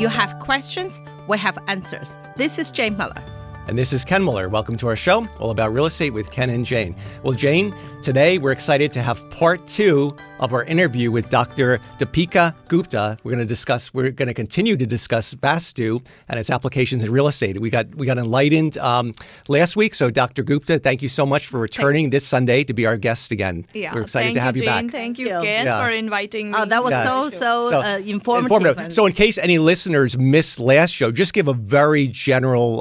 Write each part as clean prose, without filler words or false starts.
You have questions, we have answers. This is Jane Muller. And this is Ken Muller. Welcome to our show, all about real estate with Ken and Jane. Well, Jane, today we're excited to have part 2 of our interview with Dr. Dipikla Gupta. We're going to continue to discuss Vastu and its applications in real estate. We got enlightened last week. So Dr. Gupta, thank you so much for returning this Sunday to be our guest again. Yeah, we're excited to have you Jane. back. Thank you, Ken, for inviting me. Oh, that was so informative. So in case any listeners missed last show, just give a very general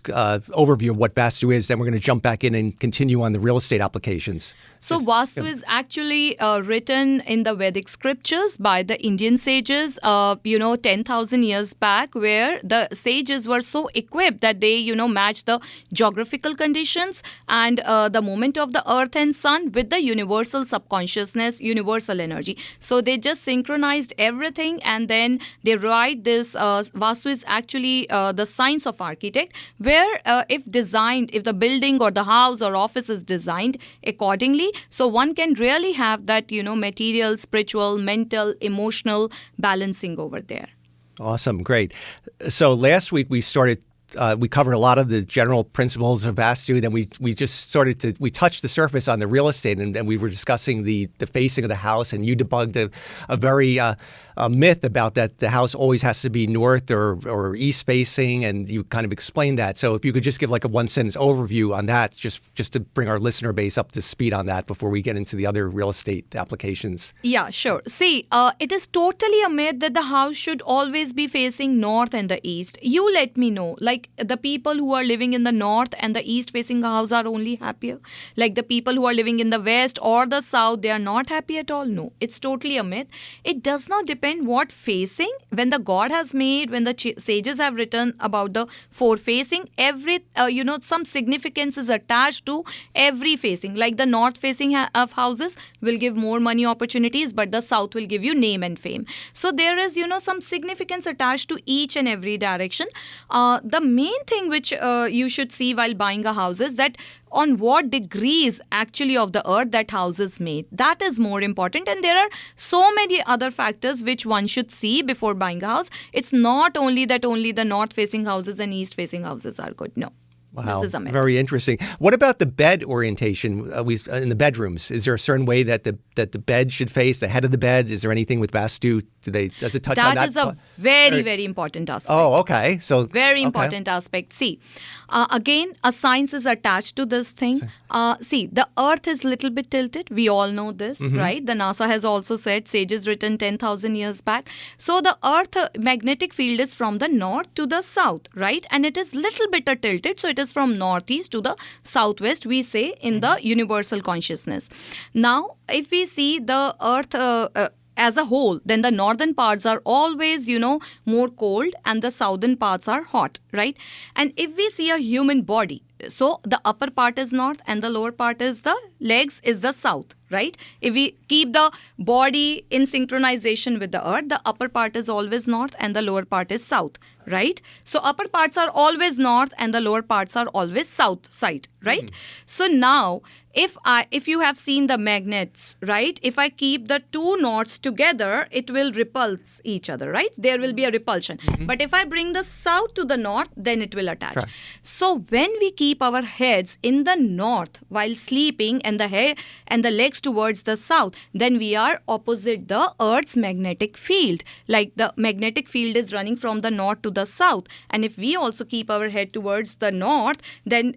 overview of what Vastu is. Then we're going to jump back in and continue on the real estate applications. So Vastu is actually written in the Vedic scriptures by the Indian sages, 10,000 years back, where the sages were so equipped that they, matched the geographical conditions and the movement of the earth and sun with the universal subconsciousness, universal energy. So they just synchronized everything, and then they write this. Vastu is actually the science of architect, where if the building or the house or office is designed accordingly, so one can really have that, material, spiritual, mental, emotional balancing over there. Awesome. Great. So last week we covered a lot of the general principles of Vastu. Then we touched the surface on the real estate, and we were discussing the facing of the house, and you debugged a very a myth about that the house always has to be north or east facing, and you kind of explained that. So if you could just give like a 1-sentence overview on that, just to bring our listener base up to speed on that before we get into the other real estate applications. Yeah, sure. See, it is totally a myth that the house should always be facing north and the east. You let me know, like the people who are living in the north and the east facing house are only happier. Like the people who are living in the west or the south, they are not happy at all. No, it's totally a myth. It does not depend what facing. When the God has made, when the sages have written about the 4 facing, every some significance is attached to every facing. Like the north facing of houses will give more money opportunities, but the south will give you name and fame. So there is some significance attached to each and every direction. The main thing which you should see while buying a house is that on what degrees actually of the earth that house is made. That is more important, and there are so many other factors which one should see before buying a house. It's not only that only the north facing houses and east facing houses are good. No. Wow, this is a myth. Very interesting. What about the bed orientation in the bedrooms? Is there a certain way that the bed should face, the head of the bed? Is there anything with Vastu? Does it touch on that? That is a very, very important aspect. Oh, okay. So very important aspect. See, again, a science is attached to this thing. See, the earth is a little bit tilted. We all know this, right? The NASA has also said, sages written 10,000 years back. So the earth magnetic field is from the north to the south, right? And it is little bit tilted. So it is from northeast to the southwest, we say, in the universal consciousness. Now, if we see the earth as a whole, then the northern parts are always, more cold, and the southern parts are hot, right? And if we see a human body, so the upper part is north and the lower part is the legs is the south, right? If we keep the body in synchronization with the earth, the upper part is always north and the lower part is south, right? So upper parts are always north and the lower parts are always south side, right? So now, if you have seen the magnets, right? If I keep the 2 norths together, it will repulse each other, right? There will be a repulsion. But if I bring the south to the north, then it will attach. Right. So when we keep our heads in the north while sleeping and the head and the legs towards the south, then we are opposite the earth's magnetic field. Like the magnetic field is running from the north to the south. And if we also keep our head towards the north, then,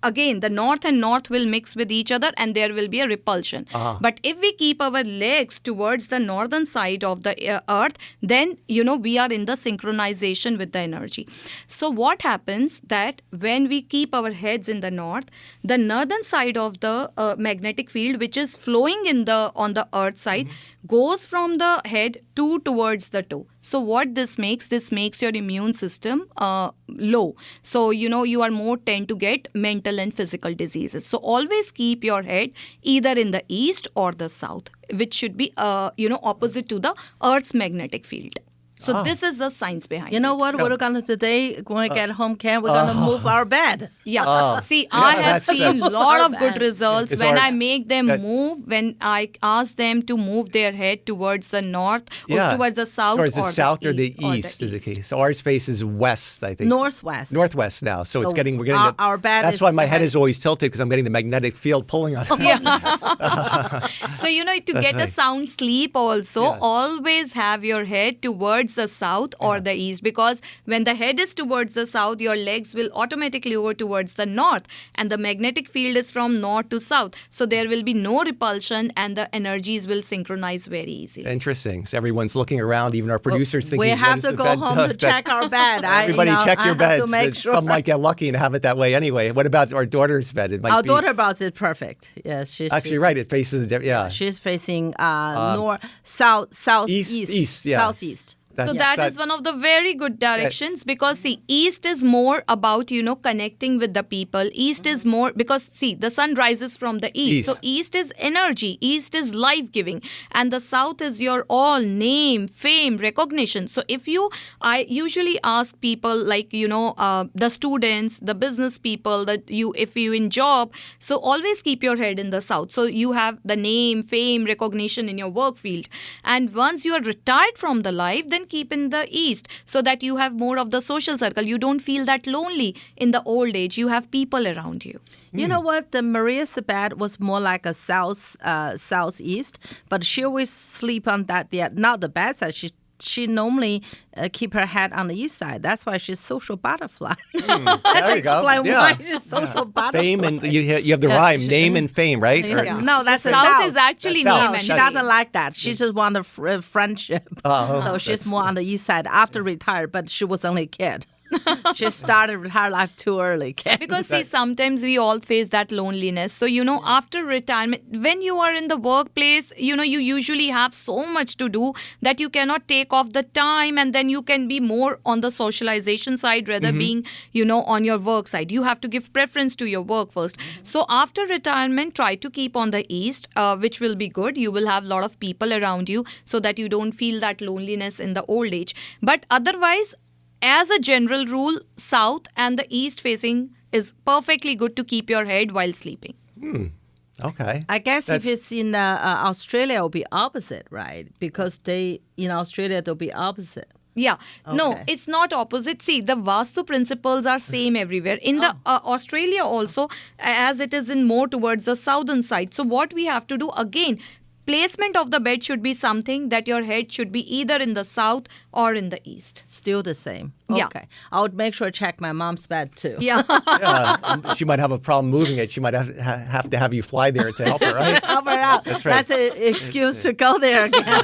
again, the north and north will mix with each other and there will be a repulsion. But if we keep our legs towards the northern side of the earth, then, we are in the synchronization with the energy. So what happens that when we keep our heads in the northern side of the magnetic field, which is flowing on the earth side, goes from the head towards the toe. So what this makes your immune system low. So, you are more tend to get mental and physical diseases. So always keep your head either in the east or the south, which should be, opposite to the Earth's magnetic field. So this is the science behind You know it. what? We're gonna today when we get home camp, we're gonna move our bed. Yeah. See, I have that's seen a lot of good results It's when our- I make them move, when I ask them to move their head towards the north or towards the south Towards the or south or the or east is the key. So ours faces west, I think. Northwest. Northwest now. So So we're getting our bed That's is why my head ahead. is always tilted because I'm getting the magnetic field pulling on it. So, to get a right. sound sleep also, always have your head towards the south or the east, because when the head is towards the south, your legs will automatically go towards the north, and the magnetic field is from north to south. So there will be no repulsion and the energies will synchronize very easily. Interesting. So everyone's looking around, even our producers thinking, We when have is to the go bed home done? to check our bed. Everybody check I your have beds. to make sure. Some might get lucky and have it that way anyway. What about our daughter's bed? It might Our be daughter bed is perfect. Yes, she's right. It faces She's facing north, southeast, east, southeast. So that is one of the very good directions, because see, east is more about, connecting with the people. East is more because see, the sun rises from the east. So east is energy. East is life-giving. And the south is your all name, fame, recognition. So I usually ask people like, the students, the business people, if you in job, so always keep your head in the south. So you have the name, fame, recognition in your work field. And once you are retired from the life, then keep in the east, so that you have more of the social circle. You don't feel that lonely in the old age. You have people around you. You know what? The Maria's bed was more like a southeast, but she always sleep on that. Not the bad side. She normally keep her head on the east side. That's why she's social butterfly. Let's There you go. explain Yeah. why she's social butterfly. Fame and you have the rhyme, name and fame, right? Or- No, that's the South is actually That's name south. and She fame. doesn't like that. She just want a friendship. So she's more on the east side after retired, but she was only a kid. She started her life too early. Kid. Because see, sometimes we all face that loneliness. So, after retirement, when you are in the workplace, you usually have so much to do that you cannot take off the time, and then you can be more on the socialization side rather being, on your work side. You have to give preference to your work first. So after retirement, try to keep on the east, which will be good. You will have a lot of people around you so that you don't feel that loneliness in the old age. But otherwise, as a general rule, south and the east facing is perfectly good to keep your head while sleeping. Okay. I guess if it's in Australia, it'll be opposite, right? Because in Australia, they'll be opposite. Yeah. No, Okay. it's not opposite. See, the Vastu principles are same everywhere. In the Australia also, as it is in more towards the southern side. So what we have to do, again, placement of the bed should be something that your head should be either in the south or in the east. Still the same. Yeah. Okay. I would make sure to check my mom's bed too. Yeah. She might have a problem moving it. She might have to have you fly there to help her, right? Help her out. That's right. That's an excuse to go there again.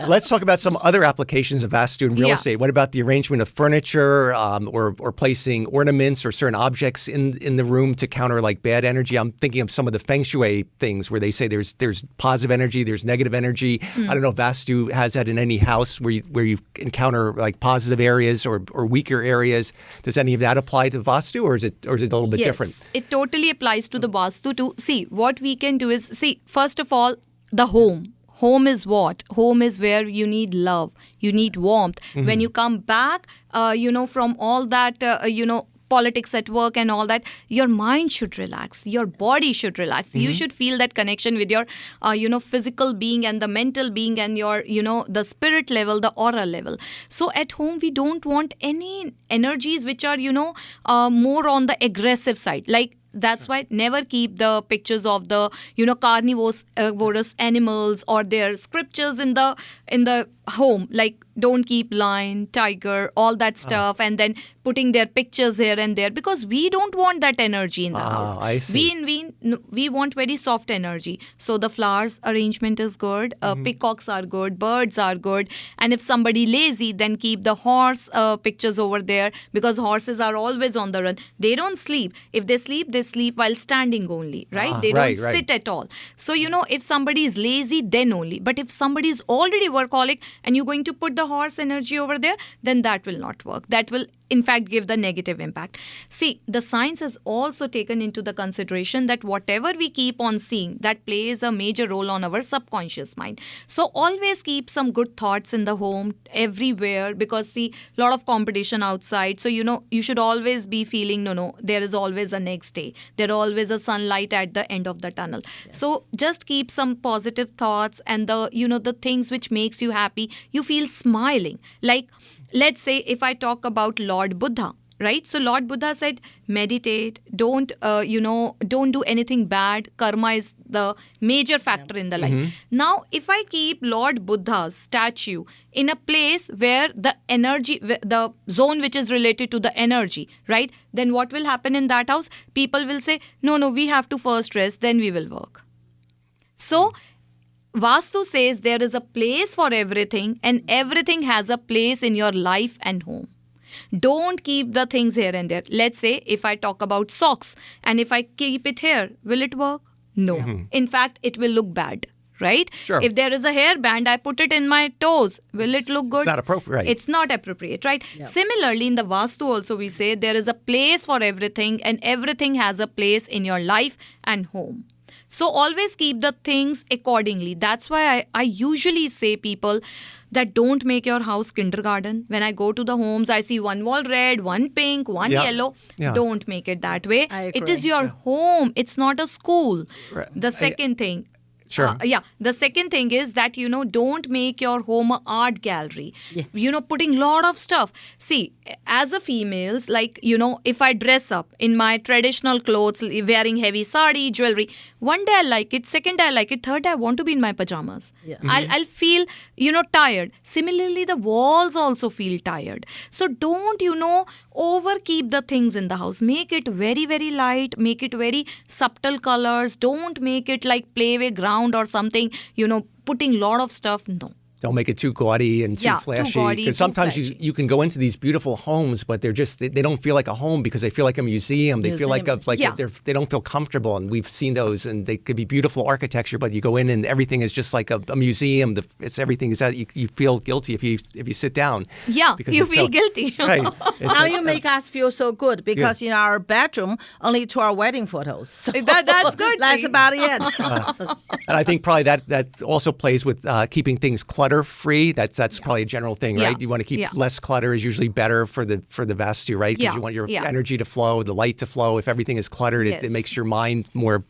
Let's talk about some other applications of Vastu in real Yeah. estate. What about the arrangement of furniture or placing ornaments or certain objects in the room to counter like bad energy? I'm thinking of some of the feng shui things where they say there's positive energy, there's negative energy. I don't know if Vastu has that in any house where you encounter like positive areas or weaker areas. Does any of that apply to Vastu, or is it a little bit different? Yes, it totally applies to the Vastu too. See, what we can do is, first of all, the home. Home is what? Home is where you need love, you need warmth. When you come back, from all that, politics at work and all that, your mind should relax, your body should relax. You should feel that connection with your physical being and the mental being and your the spirit level, the aura level. So at home we don't want any energies which are more on the aggressive side. Like, that's why never keep the pictures of the carnivorous animals or their scriptures in the home. Like, don't keep lion, tiger, all that stuff, and then putting their pictures here and there, because we don't want that energy in the house. I see. We want very soft energy. So the flowers arrangement is good. Peacocks are good. Birds are good. And if somebody lazy, then keep the horse pictures over there, because horses are always on the run. They don't sleep. If they sleep while standing only, right? They don't sit at all. So, if somebody is lazy, then only. But if somebody is already workaholic and you're going to put the horse energy over there, then that will not work. That will in fact give the negative impact. See, the science has also taken into the consideration that whatever we keep on seeing, that plays a major role on our subconscious mind. So always keep some good thoughts in the home everywhere, because see, lot of competition outside. So you should always be feeling no, there is always a next day. There always a sunlight at the end of the tunnel. Yes. So just keep some positive thoughts, and the things which makes you happy, you feel smiling. Like, let's say if I talk about Lord Buddha, right? So Lord Buddha said, meditate, don't do anything bad. Karma is the major factor in the life. Now, if I keep Lord Buddha's statue in a place where the energy, the zone which is related to the energy, right? Then what will happen in that house? People will say, no, we have to first rest, then we will work. So, Vastu says there is a place for everything, and everything has a place in your life and home. Don't keep the things here and there. Let's say if I talk about socks, and if I keep it here, will it work? No. In fact, it will look bad, right? Sure. If there is a hairband, I put it in my toes. Will it look good? It's not appropriate. It's not appropriate, right? Yeah. Similarly, in the Vastu also we say there is a place for everything, and everything has a place in your life and home. So always keep the things accordingly. That's why I usually say people that don't make your house kindergarten. When I go to the homes, I see one wall red, one pink, one yellow. Yeah. Don't make it that way. It is your home. It's not a school. Right. The second thing. Sure. The second thing is that, don't make your home an art gallery. Yes. Putting lot of stuff. See, as a females, like, if I dress up in my traditional clothes, wearing heavy sari, jewelry, one day I like it, second day I like it, third day I want to be in my pajamas. Yeah. I'll feel, tired. Similarly, the walls also feel tired. So don't, overkeep the things in the house. Make it very, very light. Make it very subtle colors. Don't make it like playway ground or something, putting lot of stuff. No. Don't make it too gaudy and too flashy. Because sometimes you can go into these beautiful homes, but they're just, they don't feel like a home because they feel like a museum. They feel like they don't feel comfortable. And we've seen those, and they could be beautiful architecture, but you go in and everything is just like a museum. Everything is that you feel guilty if you sit down. Yeah, you feel guilty. Right. Now you make us feel so good because in our bedroom, only to our wedding photos. So that's good. That's about it. And I think probably that also plays with keeping things clutter-free. That's probably a general thing, right? You want to keep less clutter is usually better for the Vastu, right? Because you want your energy to flow, the light to flow. If everything is cluttered, it makes your mind more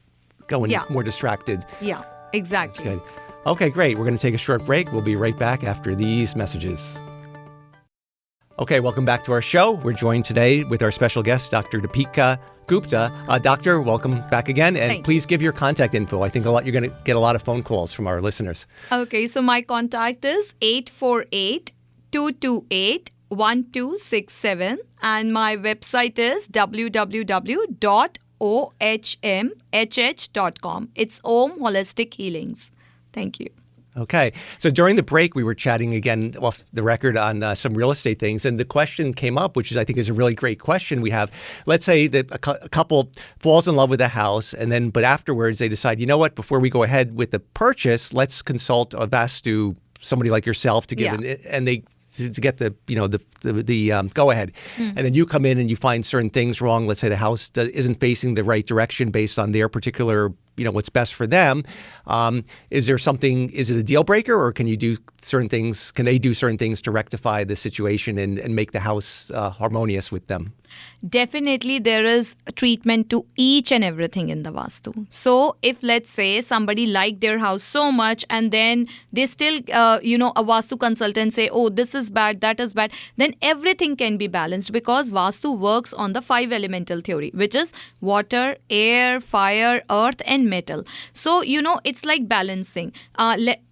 distracted. Yeah, exactly. That's good. Okay, great. We're going to take a short break. We'll be right back after these messages. Okay, welcome back to our show. We're joined today with our special guest, Dr. Dipikla Gupta. Doctor, welcome back again. And please give your contact info. I think you're going to get a lot of phone calls from our listeners. Okay, so my contact is 848-228-1267. And my website is www.ohmhh.com. It's Om Holistic Healings. Thank you. Okay. So during the break, we were chatting again off the record on some real estate things. And the question came up, which I think is a really great question. We have, let's say that a couple falls in love with a house, but afterwards they decide, you know what, before we go ahead with the purchase, let's consult a Vastu, somebody like yourself to give to get the go ahead. And then you come in and you find certain things wrong. Let's say the house isn't facing the right direction based on their particular, what's best for them. Is it a deal breaker, or can they do certain things to rectify the situation and make the house harmonious with them? Definitely, there is a treatment to each and everything in the Vastu. So if, let's say, somebody liked their house so much and then they still, a Vastu consultant say, oh, this is bad, that is bad, then everything can be balanced, because Vastu works on the 5 elemental theory, which is water, air, fire, earth, and metal. So, it's like balancing.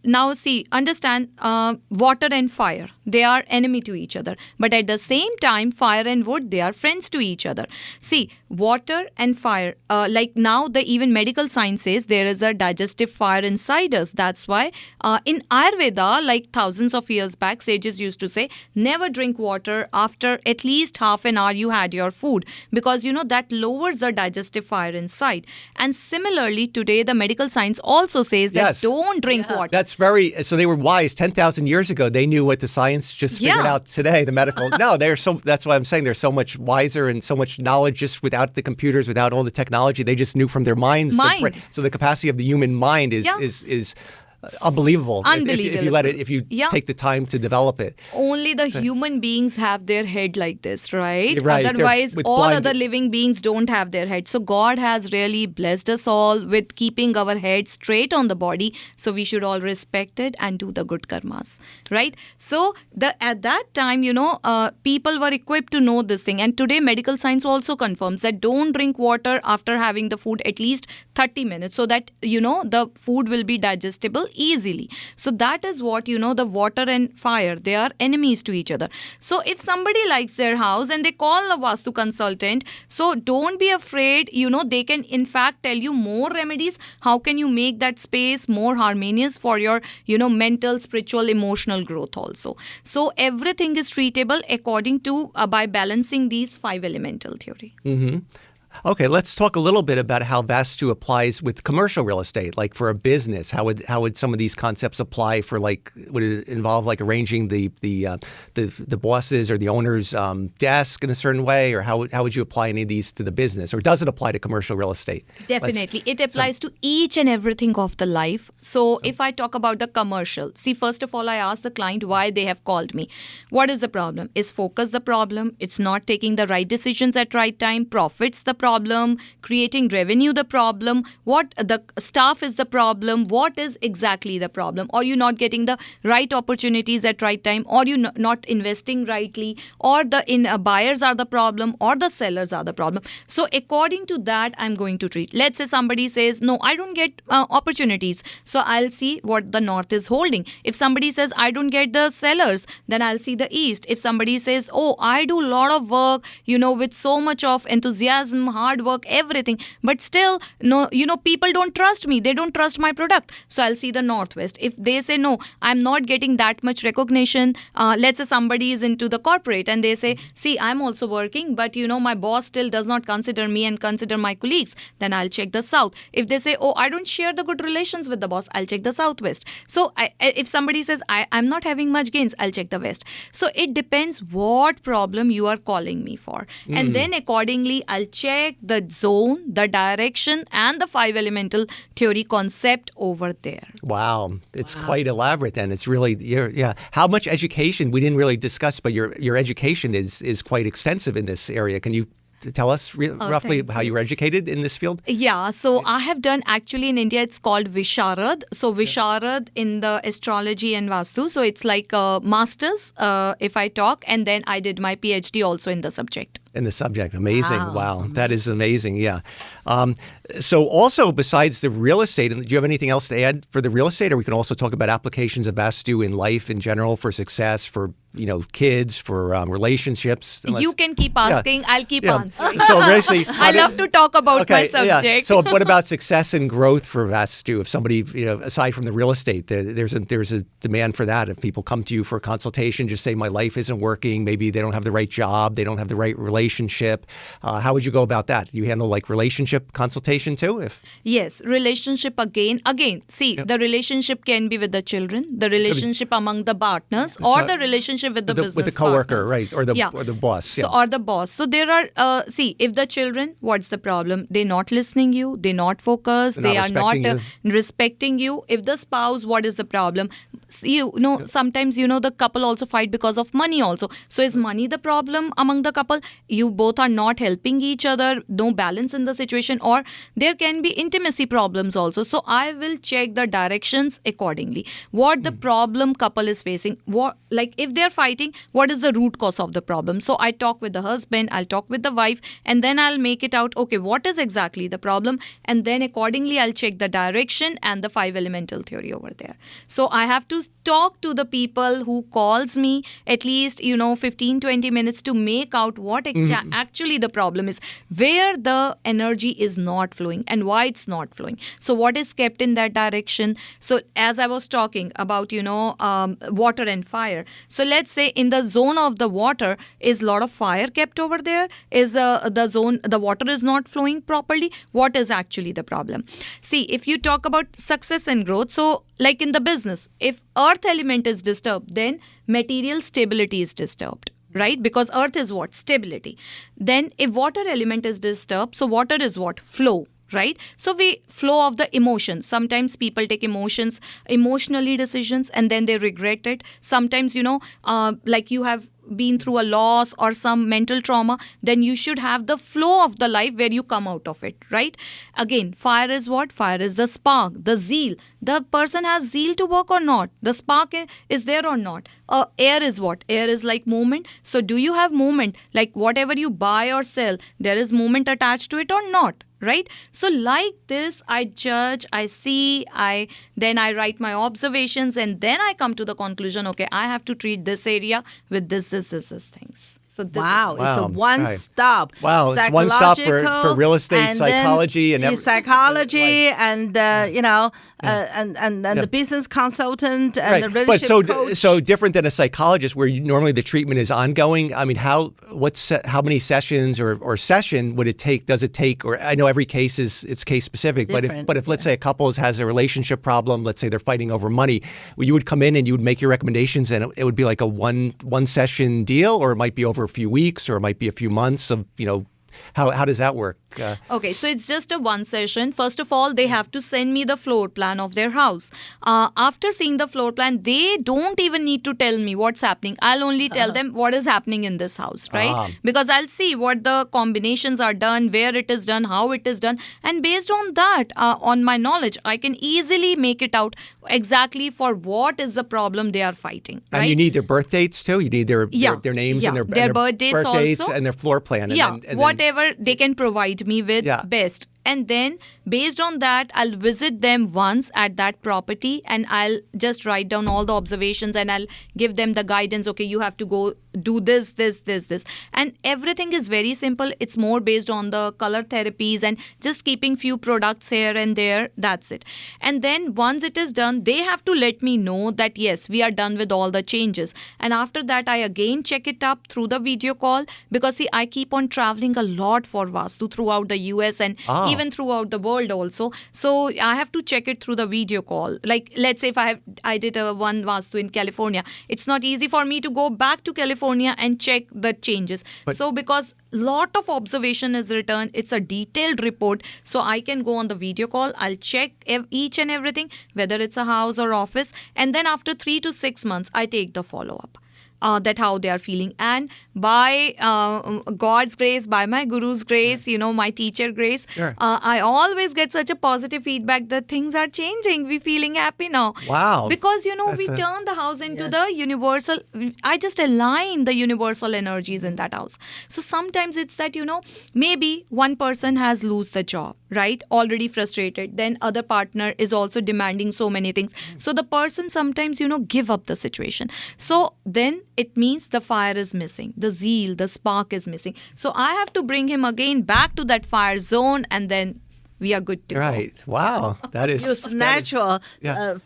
Now, understand, water and fire, they are enemy to each other. But at the same time, fire and wood, they are friends to each other. See, water and fire, like now even medical science says there is a digestive fire inside us. That's why in Ayurveda, like thousands of years back, sages used to say, never drink water after at least half an hour you had your food, because that lowers the digestive fire inside. And similarly, actually today the medical science also says that Yes. don't drink water. That's so they were wise 10,000 years ago. They knew what the science just figured out today, the medical. No, that's why I'm saying they're so much wiser and so much knowledge just without the computers, without all the technology. They just knew from their minds. So the capacity of the human mind is unbelievable. If you take the time to develop it. Only the human beings have their head like this, right? Right. Otherwise, all other living beings don't have their head. So God has really blessed us all with keeping our head straight on the body. So we should all respect it and do the good karmas, right? So at that time, people were equipped to know this thing. And today, medical science also confirms that don't drink water after having the food at least 30 minutes so that, the food will be digestible easily. So that is what, the water and fire, they are enemies to each other. So if somebody likes their house and they call a Vastu consultant, so don't be afraid, they can in fact tell you more remedies. How can you make that space more harmonious for your, mental, spiritual, emotional growth also. So everything is treatable according to, by balancing these 5 elemental theory. Mm-hmm. Okay, let's talk a little bit about how Vastu applies with commercial real estate, like for a business. How would some of these concepts apply for would it involve arranging the boss's or the owner's desk in a certain way, or how would you apply any of these to the business, or does it apply to commercial real estate? Definitely, it applies to each and everything of the life. So if I talk about the commercial, see, first of all, I ask the client why they have called me. What is the problem? Is focus the problem? It's not taking the right decisions at right time. Profits the problem, creating revenue the problem, what the staff is the problem, what is exactly the problem, or you not getting the right opportunities at right time, or you not investing rightly, or the buyers are the problem, or the sellers are the problem. So according to that, I'm going to treat. Let's say somebody says, no, I don't get opportunities. So I'll see what the north is holding. If somebody says, I don't get the sellers, then I'll see the east. If somebody says, oh, I do a lot of work, with so much of enthusiasm, hard work, everything, but still, no, people don't trust me. They don't trust my product. So I'll see the northwest. If they say, no, I'm not getting that much recognition, let's say somebody is into the corporate and they say, see, I'm also working, but my boss still does not consider me and consider my colleagues, then I'll check the south. If they say, oh, I don't share the good relations with the boss, I'll check the southwest. So if somebody says, I'm not having much gains, I'll check the west. So it depends what problem you are calling me for. And then accordingly, I'll check the zone, the direction, and the 5 elemental theory concept over there. Wow. It's quite elaborate then. It's really, How much education, we didn't really discuss, but your education is quite extensive in this area. Can you tell us roughly how you were educated in this field? Yeah, so I have done, actually in India, it's called Visharad. So Visharad in the astrology and Vastu. So it's like a master's, if I talk, and then I did my PhD also in the subject. In the subject. Amazing. Wow. That is amazing. Yeah. So also besides the real estate, do you have anything else to add for the real estate? Or we can also talk about applications of Vastu in life in general for success, for kids, for relationships. You can keep asking. I'll keep answering. So basically, I love to talk about my subject. Yeah. So what about success and growth for Vastu? If somebody, aside from the real estate, there's a demand for that. If people come to you for a consultation, just say my life isn't working. Maybe they don't have the right job. They don't have the right relationship. How would you go about that? You handle relationship consultation too? Yes, relationship again. See, the relationship can be with the children, the relationship among the partners, or the relationship with the business with the coworker, partners. Right? Or the boss. Yeah. Or the boss. So there are, if the children, what's the problem? They're not listening you, they're not focused, they are not respecting you. If the spouse, what is the problem? Sometimes, the couple also fight because of money also. So is money the problem among the couple? You both are not helping each other, no balance in the situation, or there can be intimacy problems also. So I will check the directions accordingly. What the problem couple is facing, if they're fighting, what is the root cause of the problem? So I talk with the husband, I'll talk with the wife, and then I'll make it out, okay, what is exactly the problem? And then accordingly, I'll check the direction and the 5 elemental theory over there. So I have to to talk to the people who calls me at least 15-20 minutes to make out what actually the problem is, where the energy is not flowing and why it's not flowing. So what is kept in that direction? So as I was talking about water and fire, so let's say in the zone of the water is a lot of fire kept over there, is the water is not flowing properly. What is actually the problem? See, if you talk about success and growth, so like in the business, if earth element is disturbed, then material stability is disturbed, right? Because earth is what? Stability. Then if water element is disturbed, so water is what? Flow. Right? So we flow of the emotions. Sometimes people take emotionally decisions and then they regret it. Sometimes, like you have been through a loss or some mental trauma, then you should have the flow of the life where you come out of it, right? Again, fire is what? Fire is the spark, the zeal. The person has zeal to work or not? The spark is there or not? Air is what? Air is like movement. So do you have movement? Like whatever you buy or sell, there is movement attached to it or not? Right? So like this, I judge, I see, then I write my observations, and then I come to the conclusion, okay, I have to treat this area with this things. So this It's a one-stop. Wow, it's one stop for real estate, psychology, and psychology, and the business consultant and the relationship coach. So different than a psychologist, where normally the treatment is ongoing. I mean, how many sessions or session would it take? Does it take? Or I know every case it's case specific, but if let's say a couple has a relationship problem, let's say they're fighting over money, you would come in and you would make your recommendations, and it would be like a one session deal, or it might be over a few weeks, or it might be a few months of how does that work? Okay, so it's just a one session. First of all, they have to send me the floor plan of their house. After seeing the floor plan, they don't even need to tell me what's happening. I'll only tell them what is happening in this house, right? Because I'll see what the combinations are done, where it is done, how it is done. And based on that, on my knowledge, I can easily make it out exactly for what is the problem they are fighting. And you need their birth dates too? You need their names and their birth dates also. And their floor plan. And whatever they can provide me with best. And then based on that, I'll visit them once at that property, and I'll just write down all the observations, and I'll give them the guidance. Okay, you have to go do this. And everything is very simple. It's more based on the color therapies and just keeping few products here and there. That's it. And then once it is done, they have to let me know that yes, we are done with all the changes. And after that, I again check it up through the video call, because see, I keep on traveling a lot for Vastu throughout the US and even throughout the world also. So I have to check it through the video call. Like let's say if I did a one Vastu in California, it's not easy for me to go back to California and check the changes. So because lot of observation is returned, it's a detailed report, so I can go on the video call, I'll check each and everything, whether it's a house or office, and then after 3 to 6 months, I take the follow-up. That how they are feeling, and by God's grace, by my guru's grace, my teacher grace, I always get such a positive feedback that things are changing. We're feeling happy now. Wow! Because we turn the house into the universal. I just align the universal energies in that house. So sometimes it's that maybe one person has lose the job, right? Already frustrated. Then other partner is also demanding so many things. So the person sometimes give up the situation. So then it means the fire is missing, the zeal, the spark is missing. So I have to bring him again back to that fire zone, and then we are good to go. Right. Wow. That is just natural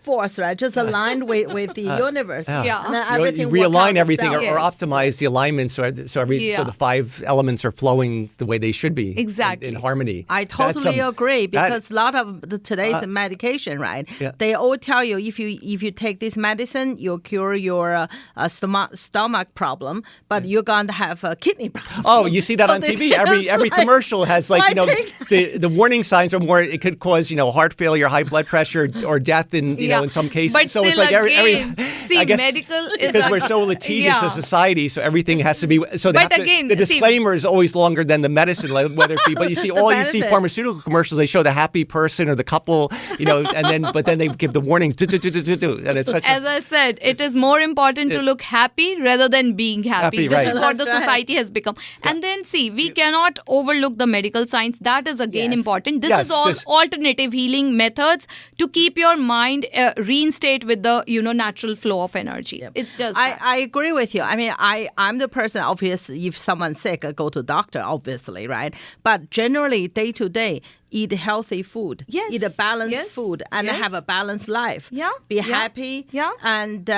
force, right? Just aligned with the universe. Yeah. And then everything you realign everything or Yes. optimize the alignment so the 5 elements are flowing the way they should be. Exactly. In harmony. I totally agree, because a lot of today's medication, right? Yeah. They all tell you if you take this medicine, you'll cure your stomach problem, but you're going to have a kidney problem. Oh, you see that on TV. Every commercial has the warning signs are more. It could cause heart failure, high blood pressure, or death in in some cases. But so still it's like again, see, I guess, medical is because we're so litigious as a society, so everything has to be. So But again, the disclaimer is always longer than the medicine, like whether it be. But you see, you see pharmaceutical commercials. They show the happy person or the couple, but then they give the warnings. And it's such. As I said, it is more important to look happy rather than being happy. This is what the society has become. And then see, we cannot overlook the medical science. That is again important. This is all alternative healing methods to keep your mind reinstate with the natural flow of energy. Yep. It's just I agree with you. I mean, I'm the person, obviously, if someone's sick, I go to doctor, obviously, right? But generally, day to day, eat healthy food, eat a balanced food, and have a balanced life. Yeah. Be happy. Yeah. And,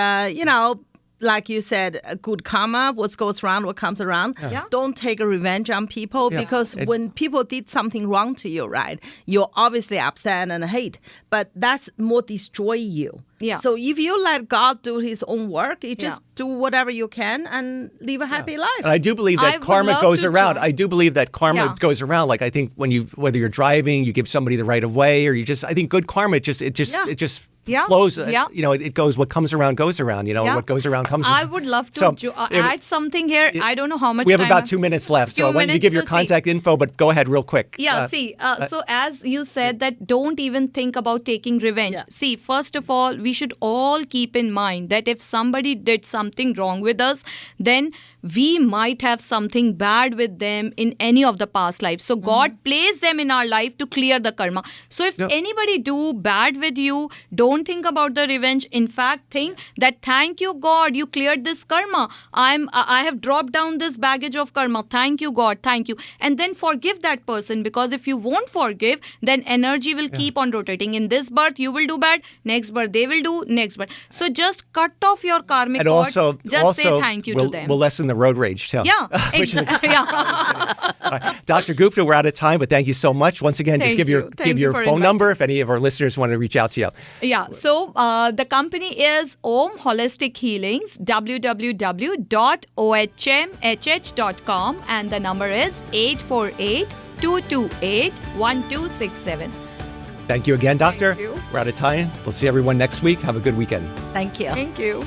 like you said, good karma, what goes around, what comes around. Yeah. Don't take a revenge on people because when people did something wrong to you, right, you're obviously upset and hate, but that's more destroy you. Yeah. So if you let God do his own work, you just do whatever you can and live a happy life. And I do believe that karma goes around. I do believe that karma goes around. Like I think whether you're driving, you give somebody the right of way, or I think good karma, it just flows. It goes. What comes around goes around. What goes around comes around. I would love to add something here. I don't know how much we have time about 2 minutes left, so I want you to give your contact info, but go ahead real quick. So as you said that don't even think about taking revenge. See, first of all, we should all keep in mind that if somebody did something wrong with us, then we might have something bad with them in any of the past lives. So God placed them in our life to clear the karma. So if anybody do bad with you, don't think about the revenge. In fact, think that thank you, God, you cleared this karma. I have dropped down this baggage of karma. Thank you, God. Thank you. And then forgive that person, because if you won't forgive, then energy will keep on rotating. In this birth, you will do bad. Next birth, they will do. Next birth. So just cut off your karmic cords. Just say thank you to them. We'll lessen the road rage too. Yeah, exactly. Dr. Gupta, we're out of time, but thank you so much. Once again, just give your phone number if any of our listeners want to reach out to you. Yeah, so the company is Om Holistic Healings, www.ohmhh.com, and the number is 848-228-1267. Thank you again, Doctor. Thank you. We're out of time. We'll see everyone next week. Have a good weekend. Thank you. Thank you.